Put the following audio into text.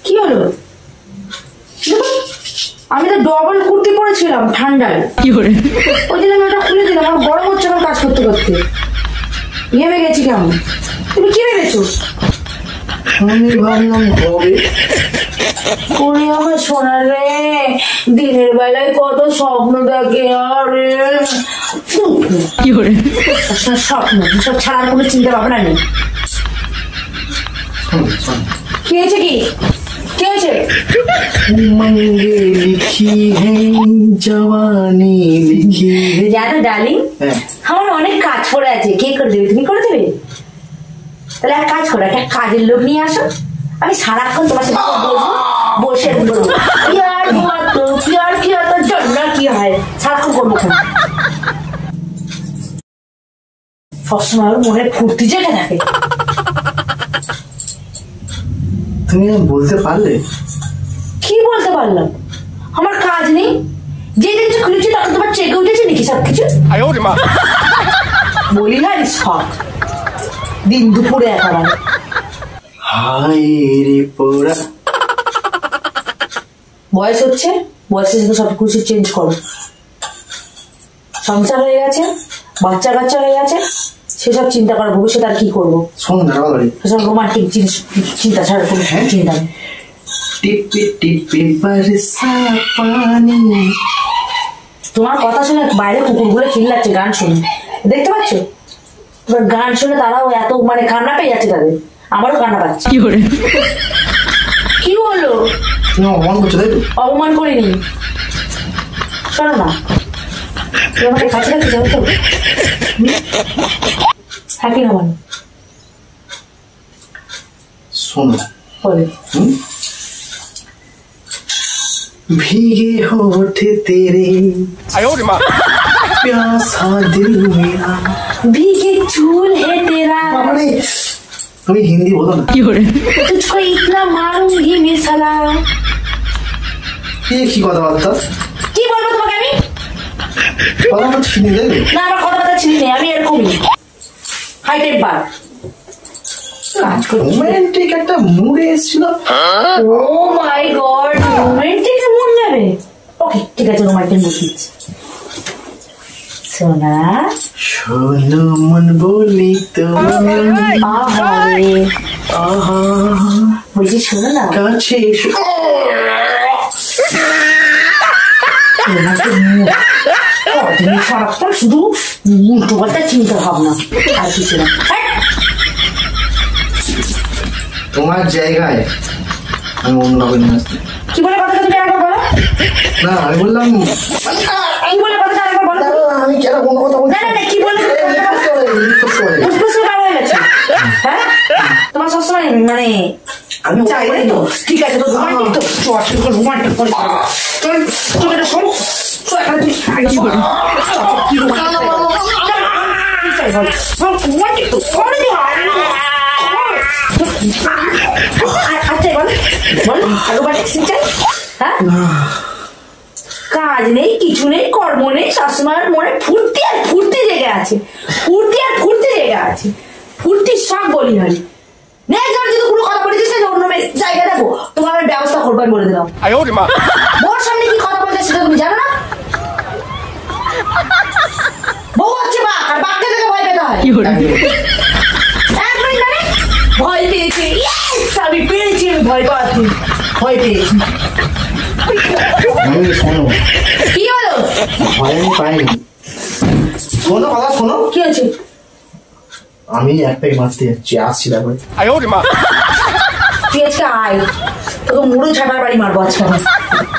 কি হলো? আমি তো ডবল কুর্তি পরেছিলাম ঠান্ডায়, ওই জন্য আমি ওটা খুলে দিলাম। আমার গরম হচ্ছে আমার কাজ করতে করতে, ঘেমে গেছি কেমন। তুমি কি ভেবেছো? আমি ভাবলাম হবে। ওরে আমার সোনা রে, দিনের বেলায় কত স্বপ্ন দেখে। আরে স্বপ্ন সব ছাড়ার কোনো চিন্তা ভাবনা নেই। কি হয়েছে? কি হয়েছে? उमंगे लिखी है जवानी लिखी है। জানো ডার্লিং, আমার অনেক কাজ পড়ে আছে। কে করে দেবে? তুমি করে দেবে? তাহলে এক কাজ করো, একটা কাজের লোক নিয়ে আসো, আমি সারাক্ষণ তোমার সাথে বসে বলবো প্যার হুয়া তো প্যার কিয়া তো জান্নাত কি হয়, সারাক্ষণ করবো। সবসময় ওর মনে ফুর্তি জেগে থাকে। তুমি বলতে পারলে? কি বলতে পারলাম? আমার কাজ নেই, যেদিন খুলেছি তখন তোমার চেকে উঠেছে নাকি সবকিছু? বলি না সব দিন দুপুরে একেবারে। হায় রে পোড়া। বয়স হচ্ছে, বয়সের সাথে সব কিছু চেঞ্জ করো। সংসার হয়ে গেছে, বাচ্চা কাচ্চা হয়ে গেছে, সেসব চিন্তা করো। ভবিষ্যৎ আর কি করবো? সেসব রোমান্টিক জিনিস চিন্তা ছাড়া কোনো চিন্তা নেই। টিপে টিপে বরসা পানি। তোমার কথা শুনে বাইরে কুকুরগুলো চিল্লাচ্ছে গান শুনে, দেখতে পাচ্ছ? তোমার গান শুনে তারাও এত মানে কান্না পেয়ে যাচ্ছে তাদের, আমারও কান্না পাচ্ছে। কি হলো? অপমান করছো তাই তো? অপমান করিনি, শোনো না, তুমি আমাকে কাছে রাখতে চাও তো? থাকি না মানে শোনো, বলে भीगे होठ तेरे प्यासा दिल मेरा भीगे चूल है तेरा। তুমি হিন্দি বলো না। तुझको इतना मारूंगी मैं साला। কি কথাবার্তা? কি বলবো তোমাকে আমি? কথা চিনি দেবে না, আমার কথাবার্তা চিনি নেই, আমি এরকমই হাই টেম্পার। রোমান্টিক একটা মুডে এসেছিল। ও মাই গড, রোমান্টিক মুড নেবে? ওকে ঠিক আছে, রোমান্টিক মুড দিচ্ছি। সোনা শোনো মন বলি তো, বলছি শোনো না, কাছে শুধু উল্টো পাল্টা চিন্তা ভাবনা আর কিছু না। তোমার জায়গায় আমি অন্য কাউকে নিয়ে আসছি। কি বলে কথাটা তুমি একবার বলো না? আমি বললাম কি বলে কথাটা একবার বলো। আমি কেন কোনো কথা বলছি? না কি বলে? হ্যাঁ, তোমার সবসময় মানে আমি চাই তো। ঠিক আছে, তো রোমান্টিক তো রোমান্টিক করে চল তোকে এটা শোনো। কাজ নেই, কিছু নেই, কর্ম নেই, সবসময় মনে ফুর্তি আর ফুর্তি জেগে আছে, ফুর্তি আর ফুর্তি জেগে আছে, ফুর্তির সব বলি হয়। যদি কোনো কথা বলেছিস অন্য জায়গায় দেখো, তোমার ব্যবস্থা করবেন বলে দিলাম। ওর সামনে কি কথা বলতে সেটা তুমি জানো না? বউ হচ্ছে বাঘ, আর বাঘকে থেকে ভয় পেতে হয়। ভয় পেয়েছি, আমি পেয়েছি, আমি ভয় পাচ্ছি, ভয় পেয়েছি। কি হলো? ভয় আমি পাইনি। শোনো কথা শোনো। কি হয়েছে? আমি একটাই মারতে যাচ্ছি, আসছি তারপরে। তুই আজকে আয়, তোকে মুড়ো ছাটার বাড়ি মারবো আজকে।